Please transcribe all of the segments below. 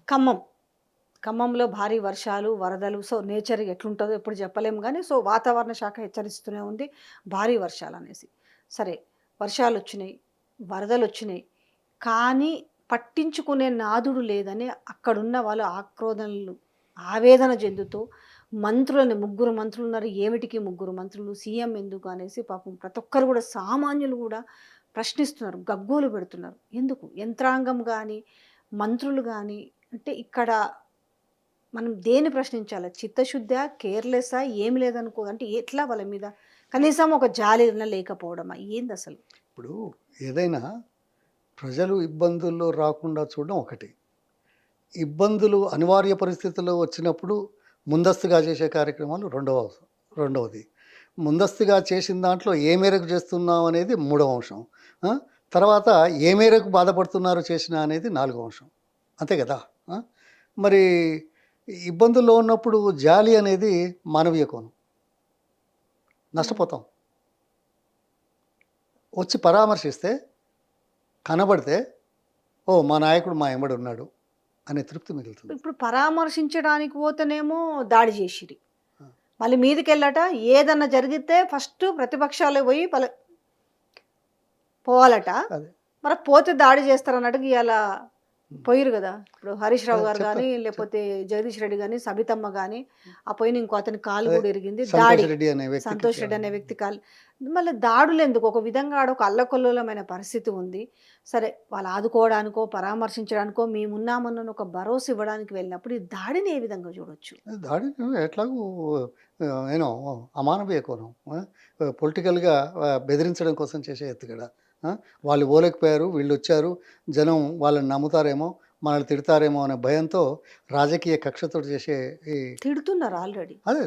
ఖమ్మం. ఖమ్మంలో భారీ వర్షాలు, వరదలు. సో, నేచర్ ఎట్లుంటదో ఎప్పుడు చెప్పలేము గానీ, సో, వాతావరణ శాఖ హెచ్చరిస్తూనే ఉంది. భారీ వర్షాలనేసి. సరే, వర్షాలొచ్చినియి, వరదలొచ్చినియి. కానీ పట్టించుకునే నాథుడు లేదని అక్కడున్న వాళ్ళు ఆక్రోదనలు, ఆవేదన చెందుతూ ముగ్గురు మంత్రులున్నారు. ఏమిటికి ముగ్గురు మంత్రులు? సీఎం ఎందుకు అనేసి పాపం ప్రతి ఒక్కరు గూడా సామాన్యులు గూడా ప్రశ్నిస్తున్నారు. గగ్గోలు పెడుతున్నారు. ఎందుకు? యంత్రాంగం గాని, మంత్రులు గాని అంటే ఇక్కడ మనం దేన్ని ప్రశ్నించాలి? చిత్తశుద్ధా? కేర్‌లెస్సా? ఏమి లేదనుకో అంటే ఎట్లా వాళ్ళ మీద కనీసం ఒక జాలిన లేకపోవడమా? ఏందసలు? ఇప్పుడు ఏదైనా ప్రజలు ఇబ్బందుల్లో రాకుండా చూడడం ఒకటి. ఇబ్బందులు అనివార్య పరిస్థితుల్లో వచ్చినప్పుడు ముందస్తుగా చేసే కార్యక్రమాలు రెండవది. ముందస్తుగా చేసిన దాంట్లో ఏ మేరకు చేస్తున్నాం అనేది మూడవ అంశం. ఆ? తర్వాత ఏ మేరకు బాధపడుతున్నారు చేసినా అనేది నాలుగవ అంశం. అంతే కదా? మరి ఇబ్బందుల్లో ఉన్నప్పుడు జాలి అనేది మానవీయ కోణం. నష్టపోతాం. వచ్చి పరామర్శిస్తే కనబడితే ఓ మా నాయకుడు మా ఎంబడి ఉన్నాడు అనే తృప్తి మిగులుతుంది. ఇప్పుడు పరామర్శించడానికి పోతేనేమో దాడి చేసిరి. మళ్ళీ మీదికెళ్ళట ఏదన్నా జరిగితే ఫస్ట్ ప్రతిపక్షాలు పోయి పోవాలట. అదే మరి పోతే దాడి చేస్తారన్నట్టుగా ఇవాళ పోయిరు కదా. ఇప్పుడు హరీష్ రావు గారు కానీ లేకపోతే జగదీష్ రెడ్డి కానీ సబితమ్మ కానీ ఆ పోయిన ఇంకో అతని కాలు కూడా ఎరిగింది. దాడి సంతోష్ రెడ్డి అనే వ్యక్తి కాలు. మళ్ళీ దాడులు ఎందుకు? ఒక విధంగా ఆడ ఒక అల్లకొల్లోలమైన పరిస్థితి ఉంది. సరే, వాళ్ళు ఆదుకోవడానికో పరామర్శించడానికో మేమున్నామన్న ఒక భరోసా ఇవ్వడానికి వెళ్ళినప్పుడు ఈ దాడిని ఏ విధంగా చూడొచ్చు? దాడిని ఎట్లాగూ నేను అమానవీయ కోణం, పొలిటికల్గా బెదిరించడం కోసం చేసే ఎత్తుగడ. వాళ్ళు పోలేకపోయారు, వీళ్ళు వచ్చారు, జనం వాళ్ళని నమ్ముతారేమో, మనల్ని తిడతారేమో అనే భయంతో రాజకీయ కక్షతో చేసే ఈ తిడుతున్నారు ఆల్రెడీ. అదే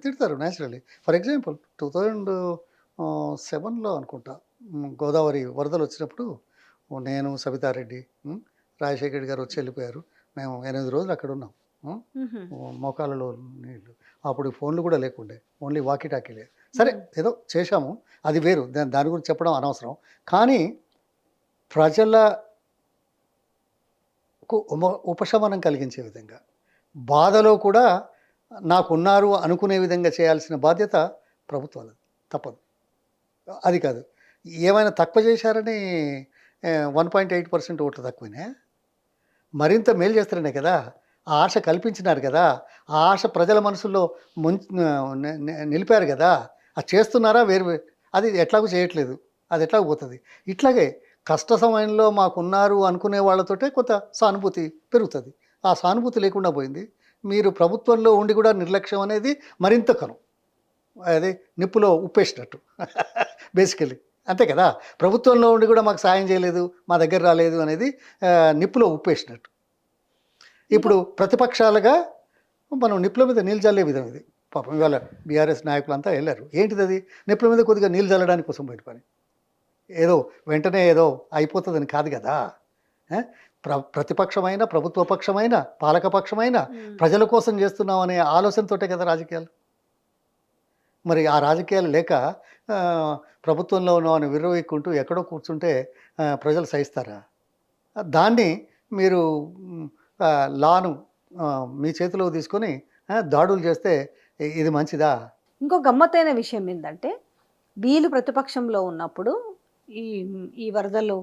తిడతారు న్యాచురల్లీ. ఫర్ ఎగ్జాంపుల్ 2007లో అనుకుంటా గోదావరి వరదలు వచ్చినప్పుడు నేను, సబితారెడ్డి, రాజశేఖర్ రెడ్డి గారు వచ్చి వెళ్ళిపోయారు. మేము 8 రోజులు అక్కడ ఉన్నాం. మోకాళ్ళలో నీళ్ళు. అప్పుడు ఫోన్లు కూడా లేకుండే, ఓన్లీ వాకీ టాకీలే. సరే, ఏదో చేశాము, అది వేరు, దాని గురించి చెప్పడం అనవసరం. కానీ ప్రజలకు ఉపశమనం కలిగించే విధంగా, బాధలో కూడా నాకున్నారు అనుకునే విధంగా చేయాల్సిన బాధ్యత ప్రభుత్వాలది. తప్పదు. అది కాదు, ఏమైనా తక్కువ చేశారని 1.8% ఓట్లు తక్కువనే, మరింత మేలు చేస్తారనే కదా ఆ ఆశ కల్పించినారు కదా, ఆ ఆశ ప్రజల మనసుల్లో నిలిపారు కదా. అది చేస్తున్నారా? వేరు. అది ఎట్లాగూ చేయట్లేదు, అది ఎట్లాగూ పోతుంది. ఇట్లాగే కష్ట సమయంలో మాకున్నారు అనుకునే వాళ్ళతోటే కొంత సానుభూతి పెరుగుతుంది. ఆ సానుభూతి లేకుండా పోయింది. మీరు ప్రభుత్వంలో ఉండి కూడా నిర్లక్ష్యం అనేది మరింత కను, అది నిప్పులో ఉప్పేసినట్టు బేసికలీ. అంతే కదా? ప్రభుత్వంలో ఉండి కూడా మాకు సాయం చేయలేదు, మా దగ్గర రాలేదు అనేది నిప్పులో ఉప్పేసినట్టు. ఇప్పుడు ప్రతిపక్షాలుగా మనం నిప్పుల మీద నీళ్ళు చల్లే విధం ఇది. పాపం ఇవాళ బీఆర్ఎస్ నాయకులంతా వెళ్ళారు. ఏంటిది? అది నిప్పుల మీద కొద్దిగా నీళ్ళు చల్లడానికి కోసం బయట పని. ఏదో వెంటనే ఏదో అయిపోతుందని కాదు కదా. ప్రతిపక్షమైన, ప్రభుత్వపక్షమైన, పాలకపక్షమైన ప్రజల కోసం చేస్తున్నాం అనే ఆలోచనతోటే కదా రాజకీయాలు. మరి ఆ రాజకీయాలు లేక ప్రభుత్వంలో ఉన్నామని విర్రవీక్కుంటూ ఎక్కడో కూర్చుంటే ప్రజలు సహిస్తారా? దాన్ని మీరు లాను మీ చేతిలో తీసుకొని దాడులు చేస్తే ఇది మంచిదా? ఇంకో గమ్మత్తైన విషయం ఏంటంటే, వీళ్ళు ప్రతిపక్షంలో ఉన్నప్పుడు ఈ ఈ వరదల్లో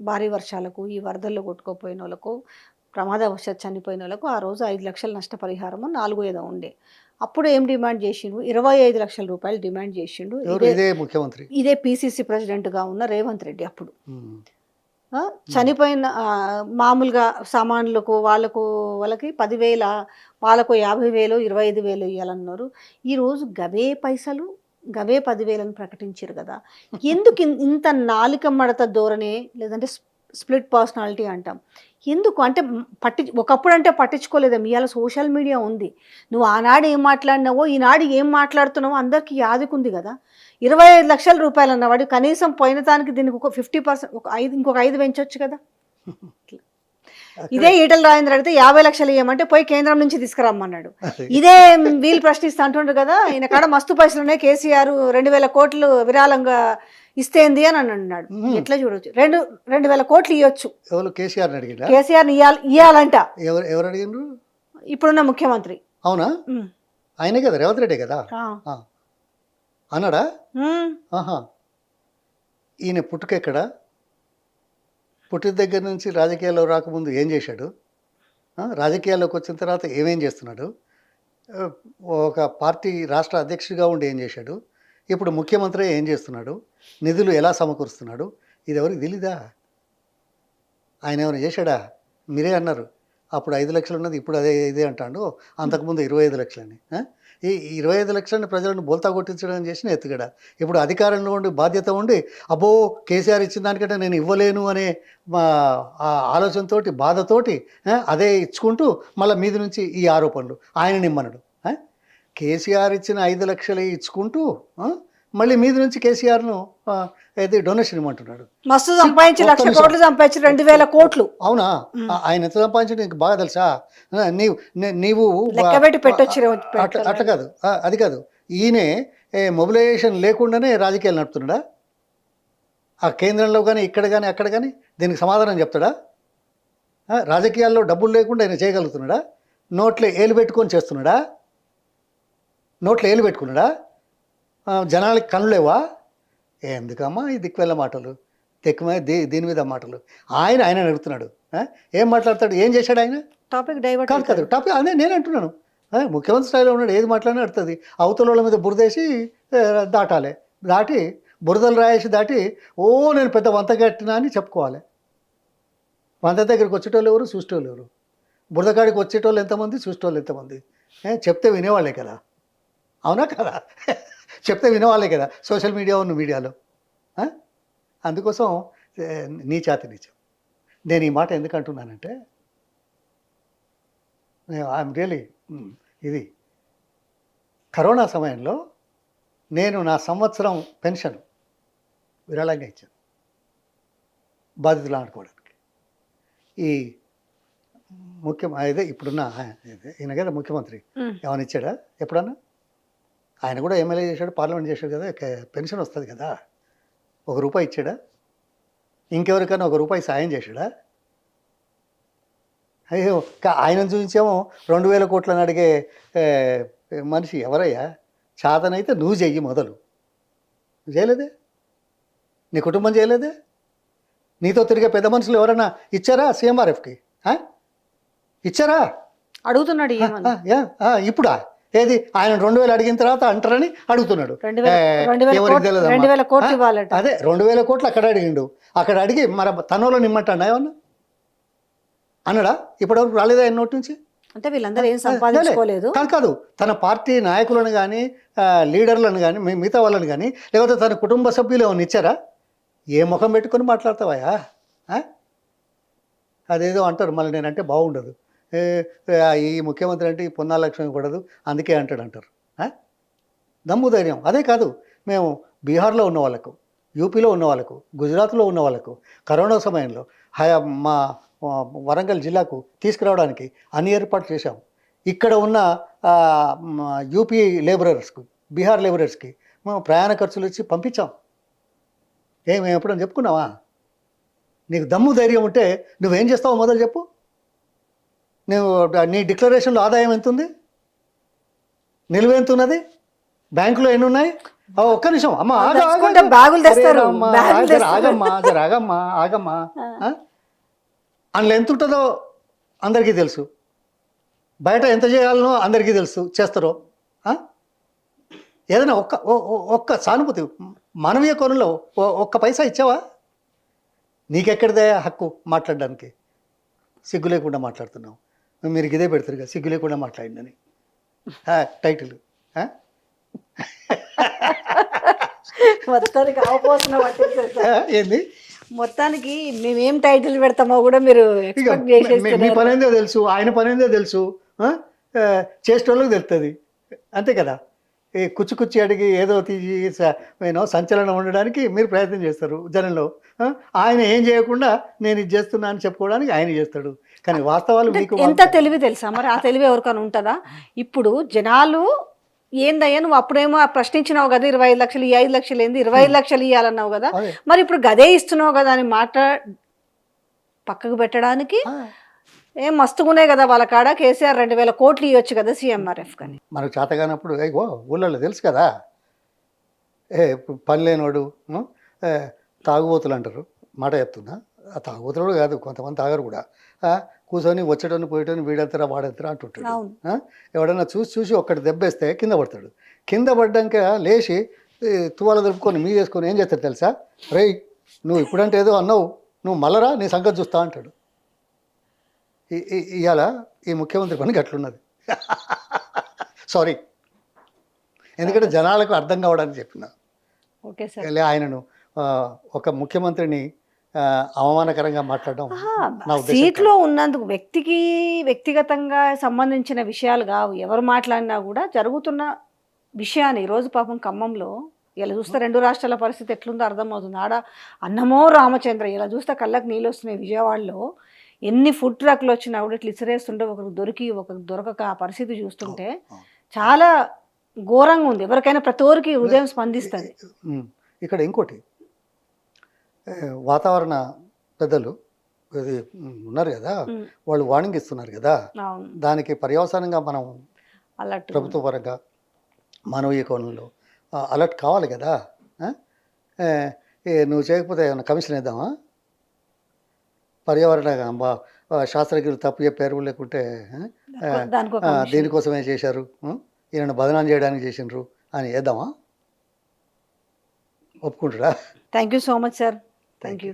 భారీ వర్షాలకు, ఈ వరదల్లో కొట్టుకోపోయిన వాళ్ళకు, ప్రమాదవశాత్తు చనిపోయిన వాళ్ళకు ఆ రోజు 5 లక్షల నష్టపరిహారము 4 ఏదో ఉండే. అప్పుడు ఏం డిమాండ్ చేసిండు? 25 లక్షల రూపాయలు డిమాండ్ చేసిండు. ఇదే ముఖ్యమంత్రి, ఇదే పిసిసి ప్రెసిడెంట్గా ఉన్న రేవంత్ రెడ్డి. అప్పుడు చనిపోయిన మామూలుగా సామాన్లకు వాళ్ళకి 10,000, వాళ్ళకు 50,000, 25,000 ఇవ్వాలన్నారు. ఈరోజు గవే పైసలు, గవే 10,000 ప్రకటించారు కదా. ఎందుకు ఇంత నాలిక మడత ధోరణి, లేదంటే స్ప్లిట్ పర్సనాలిటీ అంటాం ఎందుకు? అంటే ఒకప్పుడు అంటే పట్టించుకోలేదేమో, ఇవాళ సోషల్ మీడియా ఉంది. నువ్వు ఆనాడు ఏం మాట్లాడినావో ఈనాడు ఏం మాట్లాడుతున్నావో అందరికీ యాదుకుంది కదా. 25 లక్షల రూపాయలు అన్నవాడు కనీసం పోయిన దానికి దీనికి ఒక 50%, ఇంకొక 5 పెంచవచ్చు కదా. ఇదే ఈటల రాజేంద్ర అడిగితే 50 లక్షలు ఇవ్వమంటే పోయి కేంద్రం నుంచి తీసుకురమ్మన్నాడు. ఇదే వీళ్ళు ప్రశ్నిస్తూ అంటుండ్రు కదా, ఈయన కాడ మస్తు పైసలు ఉన్నాయి, కేసీఆర్ 2,000 కోట్లు విరాళంగా ఇస్తేంది అని అన్నాడు. ఎట్లా చూడొచ్చు? 2,000 కోట్లు ఇవ్వచ్చు. ఎవరు కేసీఆర్ని అడిగిరా? కేసీఆర్ ఇయ్యాలంట ఎవరు అడిగిండ్రు? ఇప్పుడున్న ముఖ్యమంత్రి. అవునా? ఉమ్. ఆయనే కదా, రేవంత్ రెడ్డి కదా ఆ. అన్నాడా? ఉమ్. ఆహా. ఈయన పుట్టుకెక్కడ? పుట్టిన దగ్గర నుంచి రాజకీయాల్లో రాకముందు ఏం చేశాడు? రాజకీయాల్లోకి వచ్చిన తర్వాత ఏమేం చేస్తున్నాడు? ఆ, ఒక పార్టీ రాష్ట్ర అధ్యక్షుడిగా ఉండి ఏం చేశాడు? ఇప్పుడు ముఖ్యమంత్రి ఏం చేస్తున్నాడు? నిధులు ఎలా సమకూరుస్తున్నాడు? ఇది ఎవరికి తెలీదా? ఆయన ఏమైనా చేశాడా? మీరే అన్నారు అప్పుడు 5 లక్షలు ఉన్నది, ఇప్పుడు ఇదే అంటాడు. అంతకుముందు 25 లక్షలని. ఈ 25 లక్షలని ప్రజలను బోల్తా కొట్టించడం చేసిన ఎత్తుగడ. ఇప్పుడు అధికారంలో ఉండి బాధ్యత ఉండి అబ్బో కేసీఆర్ ఇచ్చిన దానికంటే నేను ఇవ్వలేను అనే ఆ ఆలోచనతోటి బాధతోటి అదే ఇచ్చుకుంటూ మళ్ళీ మీద నుంచి ఈ ఆరోపణలు ఆయన నిమ్మనడు. కేసీఆర్ ఇచ్చిన 5 లక్షలే ఇచ్చుకుంటూ మళ్ళీ మీద నుంచి కేసీఆర్ను అయితే డొనేషన్ ఇవ్వమంటున్నాడు. మస్తు సంపాదించి 1,00,000 కోట్లు సంపాదించి 2,000 కోట్లు. అవునా? ఆయన ఎంత సంపాదించడం నీకు బాగా తెలుసా? నీవు లెక్కబెట్టి పెట్టొచ్చు. అట్లా కాదు, అది కాదు. ఈయనే మొబిలైజేషన్ లేకుండానే రాజకీయాలు నడుపుతున్నాడా? ఆ కేంద్రంలో కానీ ఇక్కడ కానీ అక్కడ కానీ దీనికి సమాధానం చెప్తాడా? రాజకీయాల్లో డబ్బులు లేకుండా ఆయన చేయగలుగుతున్నాడా? నోట్లో ఏలు పెట్టుకొని చేస్తున్నాడా? నోట్లో ఏలు పెట్టుకున్నాడా? జనాలకి కనులేవా? ఎందుకమ్మా ఈ దిక్కువెళ్ళ మాటలు, దీని మీద మాటలు? ఆయన అడుగుతున్నాడు. ఏం మాట్లాడతాడు? ఏం చేశాడు ఆయన? టాపిక్ డైవర్ట్ కాదు టాపిక్ అదే నేను అంటున్నాను. ముఖ్యమంత్రి స్థాయిలో ఉన్నాడు, ఏది మాట్లాడినా అడుగుతుంది. అవతల వాళ్ళ మీద బురదేసి దాటాలి, దాటి బురదలు రాయేసి దాటి నేను పెద్ద వంత కట్టినా అని చెప్పుకోవాలి. వంత దగ్గరికి వచ్చేటోళ్ళు ఎవరు, చూసేటోళ్ళు ఎవరు? బురద కాడికి వచ్చేటోళ్ళు ఎంతమంది, చూసేటోళ్ళు ఎంతమంది? చెప్తే వినేవాళ్ళే కదా, అవునా కదా? చెప్తే వినేవాళ్ళే కదా సోషల్ మీడియాలో. అందుకోసం నీచాతి నీచం. నేను ఈ మాట ఎందుకు అంటున్నానంటే ఐఎమ్ రియలీ ఇది కరోనా సమయంలో నేను నా సంవత్సరం పెన్షన్ విరాళంగా ఇచ్చాను బాధితులు ఆడుకోవడానికి. ఈ అదే ఇప్పుడున్న ఈయన కదా ముఖ్యమంత్రి ఏమైనా ఇచ్చాడా ఎప్పుడన్నా? ఆయన కూడా ఎమ్మెల్యే చేశాడు, పార్లమెంట్ చేశాడు కదా, పెన్షన్ వస్తుంది కదా. ₹1 ఇచ్చాడా? ఇంకెవరికైనా ₹1 సాయం చేశాడా? అయ్యో, ఆయనను చూపించేమో 2,000 కోట్లను అడిగే మనిషి ఎవరయ్యా? చాతనైతే నువ్వు చెయ్యి మొదలు. నువ్వు చేయలేదే? నీ కుటుంబం చేయలేదే? నీతో తిరిగే పెద్ద మనుషులు ఎవరైనా ఇచ్చారా సీఎంఆర్ఎఫ్కి? ఇచ్చారా? అడుగుతున్నాడు. ఇప్పుడా? ఏది ఆయన 2,000 అడిగిన తర్వాత అంటారని అడుగుతున్నాడు. 2,000 కోట్లు ఇవ్వాలట. అదే 2,000 కోట్లు అక్కడ అడిగిండు. అక్కడ అడిగి మరి తనలో నిమ్మంటాడు ఏమన్నా అన్నాడా? ఇప్పటివరకు రాలేదా ఆయన నోటి నుంచి? అంటే వీళ్ళందరూ ఏం సంపాదించుకోలేదు. కాదు, తన పార్టీ నాయకులను కానీ లీడర్లను కానీ మిగతా వాళ్ళని కానీ లేకపోతే తన కుటుంబ సభ్యులు ఏమైనా ఇచ్చారా? ఏ ముఖం పెట్టుకొని మాట్లాడతావా? అదేదో అంటారు మళ్ళీ, నేనంటే బాగుండదు, ఈ ముఖ్యమంత్రి అంటే ఈ పొన్నాల లక్ష్యం ఇవ్వకూడదు అందుకే అంటారు. దమ్ము ధైర్యం. అదే కాదు, మేము బీహార్లో ఉన్న వాళ్ళకు, యూపీలో ఉన్న వాళ్ళకు, గుజరాత్లో ఉన్న వాళ్ళకు కరోనా సమయంలో మా వరంగల్ జిల్లాకు తీసుకురావడానికి అన్ని ఏర్పాట్లు చేశాం. ఇక్కడ ఉన్న యూపీ లేబరర్స్కు, బీహార్ లేబరర్స్కి మేము ప్రయాణ ఖర్చులు ఇచ్చి పంపించాం. మేము ఎప్పుడని చెప్పుకున్నావా? నీకు దమ్ము ధైర్యం ఉంటే నువ్వేం చేస్తావో మొదలు చెప్పు. నువ్వు నీ డిక్లరేషన్లో ఆదాయం ఎంత ఉంది, నిలువ ఎంత ఉన్నది, బ్యాంకులో ఎన్ని ఉన్నాయి? ఒక్క నిమిషం అమ్మ, ఆగమ్మా. అందులో ఎంత ఉంటుందో అందరికీ తెలుసు, బయట ఎంత చేయాలనో అందరికీ తెలుసు, చేస్తారో. ఏదైనా ఒక్క సానుభూతి మానవీయ కోణంలో ఒక్క పైసా ఇచ్చావా? నీకెక్కడిదే హక్కు మాట్లాడడానికి? సిగ్గు లేకుండా మాట్లాడుతున్నావు. మీరు ఇదే పెడతారు కదా, సిగ్గు లేకుండా మాట్లాడిందని టైటిల్. ఏంది మొత్తానికి మేమేం టైటిల్ పెడతామో కూడా మీరు మీ పని ఏందో తెలుసు, ఆయన పని ఏందో తెలుసు, చేసేటోళ్ళకి తెలుస్తుంది అంతే కదా. ఈ కుచ్చి అడిగి ఏదో తీసి సంచలనం ఉండడానికి మీరు ప్రయత్నం చేస్తారు జనంలో. ఆయన ఏం చేయకుండా నేను ఇది చేస్తున్నా అని చెప్పుకోవడానికి ఆయన చేస్తాడు. కానీ వాస్తవాలు మీకు ఎంత తెలివి తెలుసా మరి? ఆ తెలివి ఎవరికైనా ఉంటుందా? ఇప్పుడు జనాలు ఏందయ్యా నువ్వు అప్పుడేమో ప్రశ్నించినావు కదా 25 లక్షలు ఈ 5 లక్షలు ఏంది 25 లక్షలు ఇవ్వాలన్నావు కదా అదే మరి ఇప్పుడు గదే ఇస్తున్నావు కదా అని మాట పక్కకు పెట్టడానికి ఆ, ఏం మస్తుగునే కదా వాళ్ళ కాడ కేసీఆర్ 2000 కోట్లు ఇవ్వచ్చు కదా సీఎంఆర్ఎఫ్ కని మనకు చేతగానప్పుడు ఓ ఊళ్ళో తెలుసు కదా పని లేనివాడు ఏ, తాగుబోతులు అంటారు, మాట చెప్తున్నా. ఆ తాగుబోతులు కాదు, కొంతమంది తాగరు కూడా. కూర్చొని వచ్చేటోని పోయేటోని వీడెత్తరా వాడెత్తరా అంటుంటాడు. అవును ఎవడన్నా చూసి చూసి ఒక్కటి దెబ్బేస్తే కింద పడతాడు. కింద పడ్డాక లేచి తువాల దొరుకుకొని మీ చేసుకొని ఏం చేస్తాడు తెలుసా? రేయ్ నువ్వు ఇప్పుడంటే ఏదో అన్నావు, నువ్వు మళ్ళరా నీ సంగతి చూస్తా అంటాడు. ఇవాళ ఈ ముఖ్యమంత్రి పని గట్లున్నది. సారీ, ఎందుకంటే జనాలకు అర్థం కావడానికి చెప్పిన. ఓకే సార్ ఆయనను ఒక ముఖ్యమంత్రిని అవమానకరంగా మాట్లాడడం నా ఉద్దేశం సీట్లో ఉన్నందుకు వ్యక్తిగతంగా సంబంధించిన విషయాలు కావు. ఎవరు మాట్లాడినా కూడా జరుగుతున్న విషయాన్ని ఈరోజు పాపం ఖమ్మంలో ఇలా చూస్తే 2 రాష్ట్రాల పరిస్థితి ఎట్లుందో అర్థమవుతుంది. ఆడ అన్నమో రామచంద్ర ఇలా చూస్తే కళ్ళకు నీళ్ళు వస్తున్నాయి. విజయవాడలో ఎన్ని ఫుడ్ ట్రక్లు వచ్చినా కూడా ఇట్లా ఇసిరేస్తుంటే ఒకరికి దొరికి ఒకరికి దొరకక ఆ పరిస్థితి చూస్తుంటే చాలా ఘోరంగా ఉంది. ఎవరికైనా ప్రతి ఒక్కరికి హృదయం స్పందిస్తుంది. ఇక్కడ ఇంకోటి వాతావరణ పెద్దలు ఇది ఉన్నారు కదా, వాళ్ళు వార్నింగ్ ఇస్తున్నారు కదా, అవును దానికి పర్యవసానంగా మనం అలర్ట్ ప్రభుత్వ పరంగా మానవీయ కోణంలో అలర్ట్ కావాలి కదా. నువ్వు చేయకపోతే ఏమైనా కమిషన్ ఇద్దామా? పర్యావరణ శాస్త్రజ్ఞులు తప్పు చెప్పారు, లేకుంటే దీనికోసమే చేశారు, ఈయన బదనాం చేయడానికి చేసినారు అని వేద్దామా? ఒప్పుకుంటారా? Thank you so much sir. Thank you.